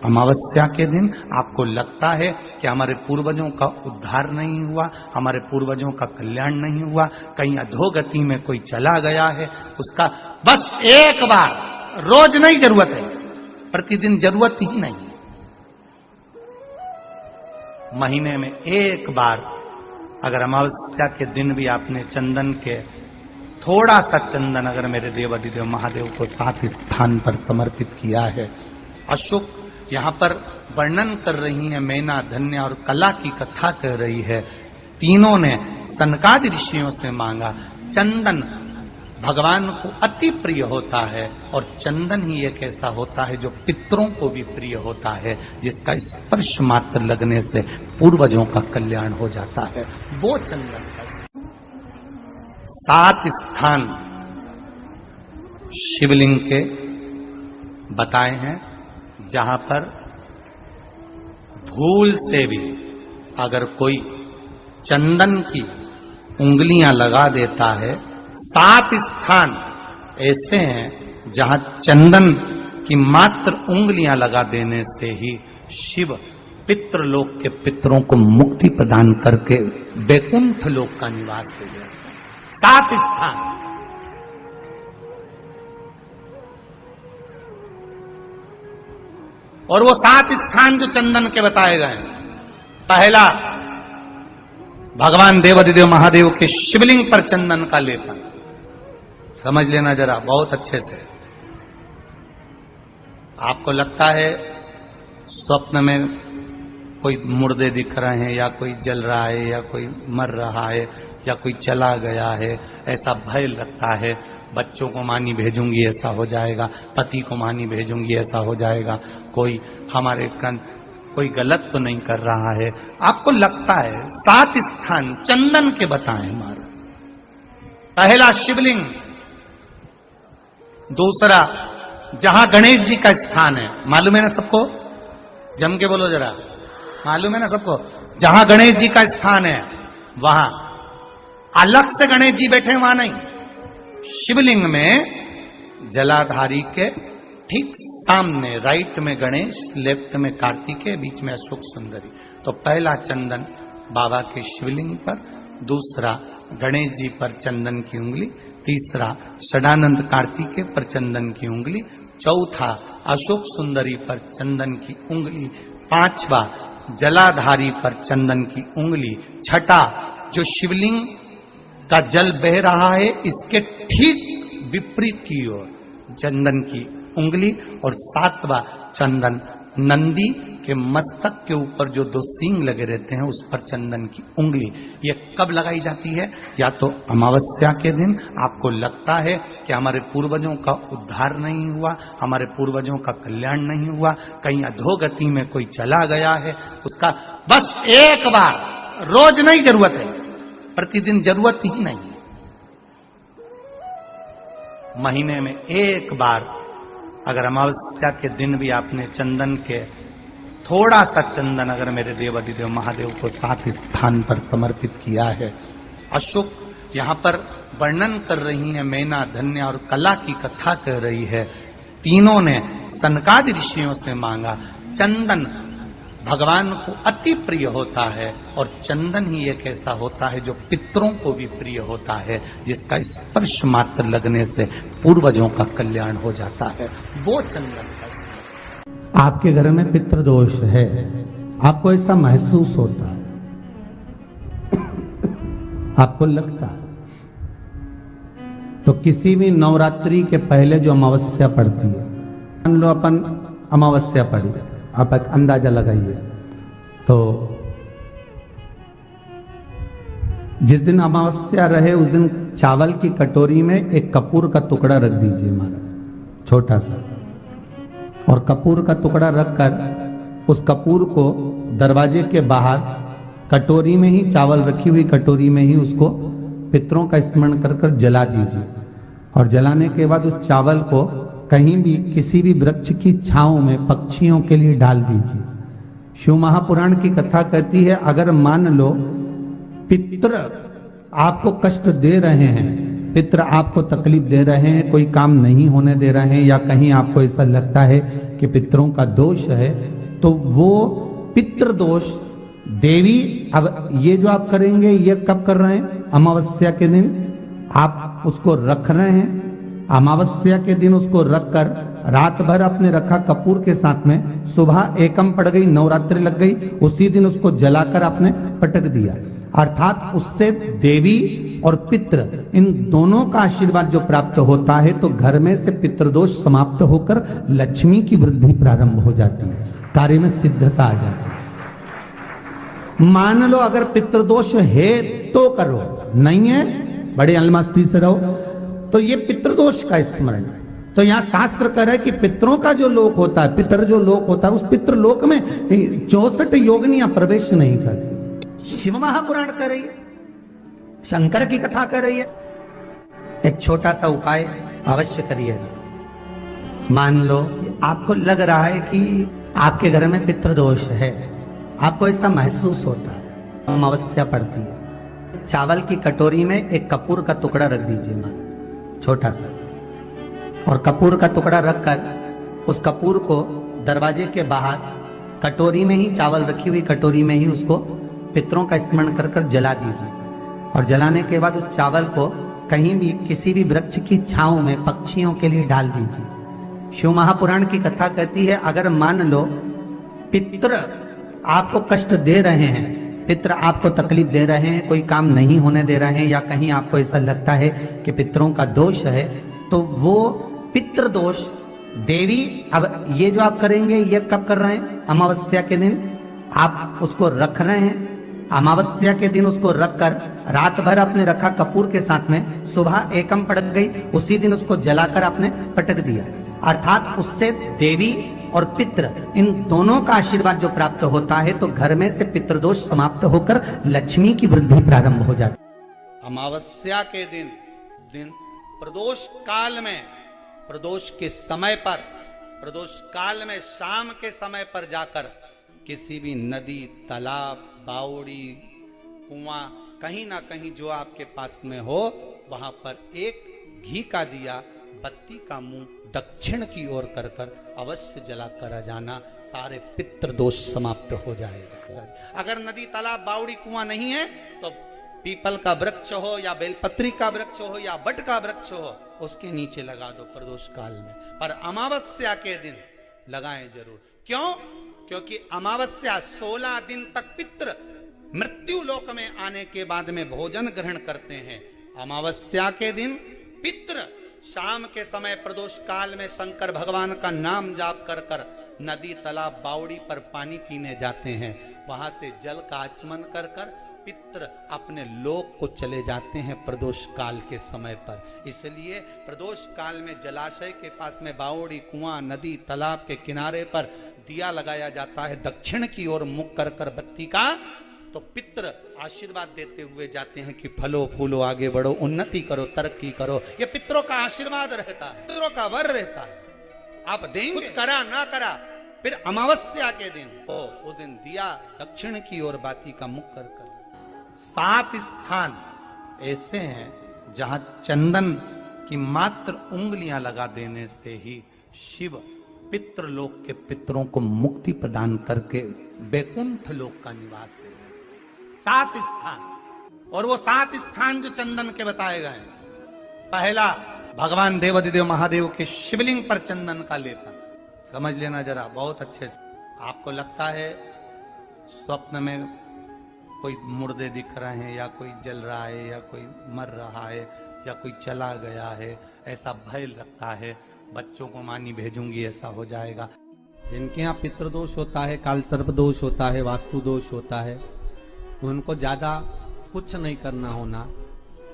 अमावस्या के दिन आपको लगता है कि हमारे पूर्वजों का उद्धार नहीं हुआ, हमारे पूर्वजों का कल्याण नहीं हुआ, कहीं अधोगति में कोई चला गया है, उसका बस एक बार, रोज नहीं जरूरत है, प्रतिदिन जरूरत ही नहीं, महीने में एक बार अगर अमावस्या के दिन भी आपने चंदन के थोड़ा सा चंदन अगर मेरे देवाधिदेव महादेव को 7 स्थान पर समर्पित किया है। अशोक यहाँ पर वर्णन कर रही है, मैना, धन्य और कला की कथा कह रही है। तीनों ने सनकादि ऋषियों से मांगा। चंदन भगवान को अति प्रिय होता है और चंदन ही एक ऐसा होता है जो पितरों को भी प्रिय होता है, जिसका स्पर्श मात्र लगने से पूर्वजों का कल्याण हो जाता है। वो चंदन का 7 स्थान शिवलिंग के बताए हैं, जहां पर भूल से भी अगर कोई चंदन की उंगलियां लगा देता है, 7 स्थान ऐसे हैं जहां चंदन की मात्र उंगलियां लगा देने से ही शिव पितृलोक के पितरों को मुक्ति प्रदान करके वैकुंठ लोक का निवास दे देते हैं। 7 स्थान। और वो 7 स्थान जो चंदन के बताए गए, पहला भगवान देवाधिदेव महादेव के शिवलिंग पर चंदन का लेपन, समझ लेना जरा बहुत अच्छे से। आपको लगता है स्वप्न में कोई मुर्दे दिख रहे हैं, या कोई जल रहा है, या कोई मर रहा है, या कोई चला गया है, ऐसा भय लगता है। बच्चों को मानी भेजूंगी ऐसा हो जाएगा, पति को मानी भेजूंगी ऐसा हो जाएगा, कोई हमारे कोई गलत तो नहीं कर रहा है, आपको लगता है। 7 स्थान चंदन के बताएं महाराज। पहला शिवलिंग, दूसरा जहां गणेश जी का स्थान है, मालूम है ना सबको, जम के बोलो जरा, मालूम है ना सबको, जहां गणेश जी का स्थान है वहां अलग से गणेश जी बैठे, वहां नहीं। शिवलिंग में जलाधारी के ठीक सामने राइट में गणेश, लेफ्ट में कार्तिकेय, बीच में अशोक सुंदरी। तो पहला चंदन बाबा के शिवलिंग पर, दूसरा गणेश जी पर चंदन की उंगली, तीसरा षडानंद कार्तिकेय पर चंदन की उंगली, चौथा अशोक सुंदरी पर चंदन की उंगली, पांचवा जलाधारी पर चंदन की उंगली, छठा जो शिवलिंग का जल बह रहा है इसके ठीक विपरीत की ओर चंदन की उंगली, और 7वां चंदन नंदी के मस्तक के ऊपर जो 2 सींग लगे रहते हैं उस पर चंदन की उंगली। ये कब लगाई जाती है? या तो अमावस्या के दिन आपको लगता है कि हमारे पूर्वजों का उद्धार नहीं हुआ, हमारे पूर्वजों का कल्याण नहीं हुआ, कहीं अधोगति में कोई चला गया है, उसका बस एक बार, रोज नहीं जरूरत है, प्रतिदिन जरूरत ही नहीं, महीने में एक बार अगर अमावस्या के दिन भी आपने चंदन के थोड़ा सा चंदन अगर मेरे देवाधिदेव महादेव को 7 स्थान पर समर्पित किया है। अशोक यहाँ पर वर्णन कर रही है, मैना, धन्य और कला की कथा कह रही है। तीनों ने सनकादि ऋषियों से मांगा। चंदन भगवान को अति प्रिय होता है और चंदन ही एक ऐसा होता है जो पितरों को भी प्रिय होता है, जिसका स्पर्श मात्र लगने से पूर्वजों का कल्याण हो जाता है। वो चंदन का। आपके घर में पितृ दोष है, आपको ऐसा महसूस होता है, आपको लगता है, तो किसी भी नवरात्रि के पहले जो अमावस्या पड़ती है, मान लो अपन अमावस्या पड़ी, आप एक अंदाजा लगाइए, तो जिस दिन अमावस्या रहे उस दिन चावल की कटोरी में एक कपूर का टुकड़ा रख दीजिए महाराज, छोटा सा, और कपूर का टुकड़ा रखकर उस कपूर को दरवाजे के बाहर कटोरी में ही, चावल रखी हुई कटोरी में ही उसको पितरों का स्मरण कर कर जला दीजिए। और जलाने के बाद उस चावल को कहीं भी किसी भी वृक्ष की छांव में पक्षियों के लिए डाल दीजिए। शिव महापुराण की कथा कहती है, अगर मान लो पितृ आपको कष्ट दे रहे हैं, पितृ आपको तकलीफ दे रहे हैं, कोई काम नहीं होने दे रहे हैं, या कहीं आपको ऐसा लगता है कि पितरों का दोष है, तो वो पितृ दोष देवी, अब ये जो आप करेंगे ये कब कर रहे हैं? अमावस्या के दिन आप उसको रख रहे हैं। अमावस्या के दिन उसको रखकर रात भर आपने रखा कपूर के साथ में, सुबह एकम पड़ गई, नवरात्रि लग गई, उसी दिन उसको जलाकर आपने पटक दिया। अर्थात उससे देवी और पितृ इन दोनों का आशीर्वाद जो प्राप्त होता है, तो घर में से पितृदोष समाप्त होकर लक्ष्मी की वृद्धि प्रारंभ हो जाती है, कार्य में सिद्धता आ जाती है। मान लो अगर पितृदोष है तो करो, नहीं है बड़े अलमस्ती से रहो, तो ये पितृदोष का स्मरण। तो यहां शास्त्र कह रहा है कि पितरों का जो लोक होता है, पितर जो लोक होता है, उस पितृलोक में 64 योगिनियां प्रवेश नहीं करती। शिव महापुराण कर रही है, शंकर की कथा कर रही है। एक छोटा सा उपाय अवश्य करिएगा। मान लो आपको लग रहा है कि आपके घर में पितृदोष है, आपको ऐसा महसूस होता है, अमावस्या पड़ती है, चावल की कटोरी में एक कपूर का टुकड़ा रख दीजिए, मान छोटा सा, और कपूर का टुकड़ा रखकर उस कपूर को दरवाजे के बाहर कटोरी में ही, चावल रखी हुई कटोरी में ही उसको पितरों का स्मरण कर कर जला दीजिए। और जलाने के बाद उस चावल को कहीं भी किसी भी वृक्ष की छांव में पक्षियों के लिए डाल दीजिए। शिव महापुराण की कथा कहती है, अगर मान लो पितृ आपको कष्ट दे रहे हैं, पितृ आपको तकलीफ दे रहे हैं, कोई काम नहीं होने दे रहे हैं, या कहीं आपको ऐसा लगता है कि पितरों का दोष है, तो वो पितृदोष देवी, अब ये जो आप करेंगे ये कब कर रहे हैं? अमावस्या के दिन आप उसको रख रहे हैं। अमावस्या के दिन उसको रखकर रात भर आपने रखा कपूर के साथ में, सुबह एकम पड़ गई, उसी दिन उसको जलाकर आपने पटक दिया। अर्थात उससे देवी और पितृ इन दोनों का आशीर्वाद जो प्राप्त होता है, तो घर में से पितृदोष समाप्त होकर लक्ष्मी की वृद्धि प्रारंभ हो जाती है। अमावस्या के दिन प्रदोष काल में, प्रदोष के समय पर, प्रदोष काल में शाम के समय पर जाकर किसी भी नदी, तालाब, बावड़ी, कुआं, कहीं ना कहीं जो आपके पास में हो, वहां पर एक घी का दिया, बत्ती का मुंह दक्षिण की ओर कर कर अवश्य जला कर जाना, सारे पितृ दोष समाप्त हो जाएगा। अगर नदी, तालाब, बावड़ी, कुआं नहीं है तो पीपल का वृक्ष हो या बेलपत्री का वृक्ष हो या बट का वृक्ष हो, उसके नीचे लगा दो प्रदोष काल में। पर अमावस्या के दिन लगाएं जरूर। क्यों? क्योंकि अमावस्या 16 दिन तक पितृ मृत्यु लोक में आने के बाद में भोजन ग्रहण करते हैं। अमावस्या के दिन पितृ शाम के समय प्रदोष काल में शंकर भगवान का नाम जाप कर कर नदी, तालाब, बावड़ी पर पानी पीने जाते हैं। वहां से जल का आचमन कर कर पितृ अपने लोक को चले जाते हैं प्रदोष काल के समय पर। इसलिए प्रदोष काल में जलाशय के पास में बावड़ी, कुआं, नदी, तालाब के किनारे पर दिया लगाया जाता है दक्षिण की ओर मुख कर कर बत्ती का, तो पितृ आशीर्वाद देते हुए जाते हैं कि फलो फूलो, आगे बढ़ो, उन्नति करो, तरक्की करो। ये पितरों का आशीर्वाद रहता है, पितरों का वर रहता है। आप देंगे, कुछ करा ना करा, फिर अमावस्या के दिन उस दिन दिया दक्षिण की ओर बाती का मुख कर कर। 7 स्थान ऐसे हैं जहां चंदन की मात्र उंगलियां लगा देने से ही शिव पितृलोक के पितरों को मुक्ति प्रदान करके बैकुंठ लोक का निवास देते हैं। 7 स्थान, और वो 7 स्थान जो चंदन के बताए गए, पहला भगवान देवाधिदेव महादेव के शिवलिंग पर चंदन का लेपन। समझ लेना जरा बहुत अच्छे से। आपको लगता है स्वप्न में कोई मुर्दे दिख रहे हैं, या कोई जल रहा है, या कोई मर रहा है, या कोई चला गया है, ऐसा भय लगता है, बच्चों को मानी भेजूंगी ऐसा हो जाएगा। जिनके यहाँ पितृदोष होता है, काल सर्प दोष होता है, वास्तु दोष होता है, उनको ज्यादा कुछ नहीं करना होना।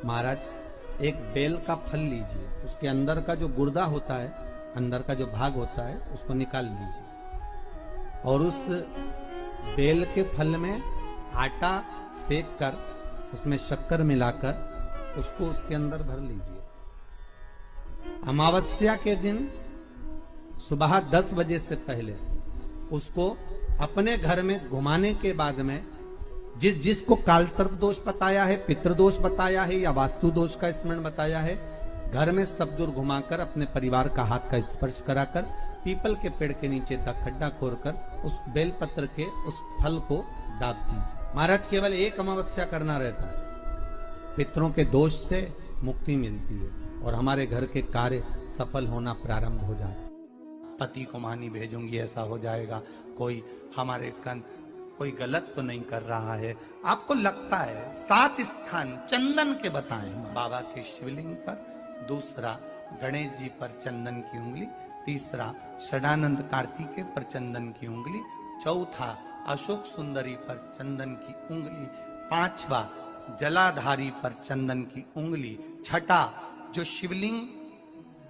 महाराज एक बेल का फल लीजिए, उसके अंदर का जो गुर्दा होता है, अंदर का जो भाग होता है, उसको निकाल लीजिए, और उस बेल के फल में आटा सेक कर उसमें शक्कर मिलाकर उसको उसके अंदर भर लीजिए। अमावस्या के दिन सुबह 10 बजे से पहले उसको अपने घर में घुमाने के बाद में जिसको काल सर्प दोष बताया है, पितृदोष बताया है, या वास्तु दोष का स्मरण बताया है, घर में सब दूर घुमाकर अपने परिवार का हाथ का स्पर्श कराकर पीपल के पेड़ के नीचे तक खड्डा खोदकर उस बेलपत्र के उस फल को दाब दीजिए। महाराज केवल एक अमावस्या करना रहता है, पितरों के दोष से मुक्ति मिलती है और हमारे घर के कार्य सफल होना प्रारंभ हो जाता है। पति को मानी भेजूंगी ऐसा हो जाएगा, कोई हमारे कोई गलत तो नहीं कर रहा है। आपको लगता है 7 स्थान चंदन के बताएं, बाबा के शिवलिंग पर, दूसरा गणेश जी पर चंदन की उंगली, तीसरा षडानंद कार्तिकेय पर चंदन की उंगली, चौथा अशोक सुंदरी पर चंदन की उंगली, पांचवा जलाधारी पर चंदन की उंगली, छठा जो शिवलिंग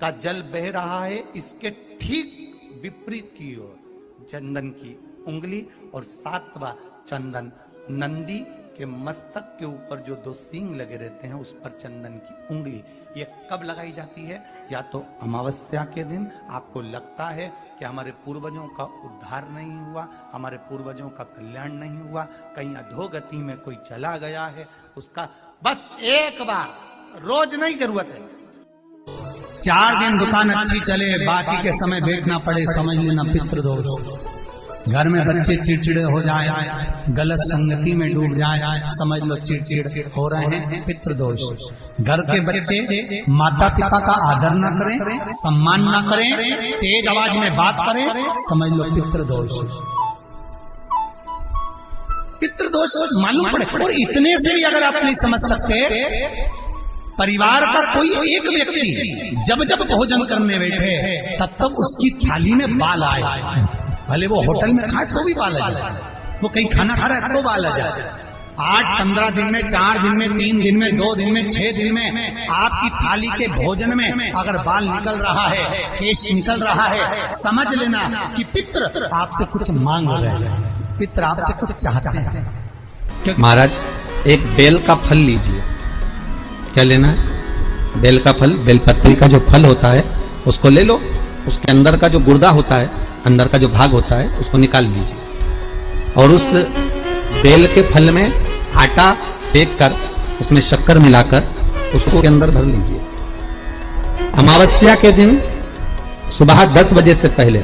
का जल बह रहा है इसके ठीक विपरीत की ओर चंदन की उंगली, और सातवां चंदन नंदी के मस्तक के ऊपर जो 2 सींग लगे रहते हैं उस पर चंदन की उंगली। ये कब लगाई जाती है? या तो अमावस्या के दिन आपको लगता है कि हमारे पूर्वजों का उद्धार नहीं हुआ, हमारे पूर्वजों का कल्याण नहीं हुआ, कहीं अधोगति में कोई चला गया है, उसका बस एक बार, रोज नहीं जरूरत है, 4 दिन दुकान अच्छी चले, बाकी के समय बैठना पड़े, समझ लेना पितृदोष। घर में बच्चे चिड़चिड़े हो जाए, गलत संगति में डूब जाए, समझ लो चिड़चिड़ हो रहे हैं, पितृदोष। घर के बच्चे माता पिता का आदर ना करें, सम्मान ना करें, तेज आवाज में बात करें, समझ लो पितृदोष। पितृदोष मालूम पड़े। और इतने से भी अगर आप नहीं समझ सकते, परिवार का कोई एक व्यक्ति जब जब भोजन करने बैठे तब तब उसकी थाली में बाल आए, भले वो होटल में खाए तो भी बाल आ जाए, वो कहीं खाना खा रहा है तो बाल आ जाए। 8-15 दिन में, 4 दिन में, 3 दिन में, 2 दिन में, 6 दिन में आपकी थाली के भोजन में अगर बाल निकल रहा है, केश निकल रहा है, समझ लेना कि पितृ आपसे कुछ मांग रहे हैं, पितृ आपसे कुछ चाहते हैं। महाराज एक बेल का फल लीजिए। क्या लेना है? बेल का फल, बेलपत्री का जो फल होता है उसको ले लो, उसके अंदर का जो गुर्दा होता है, अंदर का जो भाग होता है उसको निकाल लीजिए, और उस बेल के फल में आटा सेक कर उसमें शक्कर मिलाकर उसको के अंदर भर लीजिए। अमावस्या के दिन सुबह 10 बजे से पहले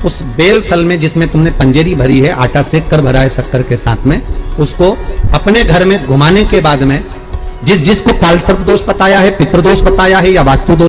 उस बेल फल में जिसमें तुमने पंजेरी भरी है, आटा सेक कर भरा है शक्कर के साथ में, उसको अपने घर में घुमाने के बाद में जिसको कालसर्प दोष बताया है, पितृदोष बताया है या वास्तु दोष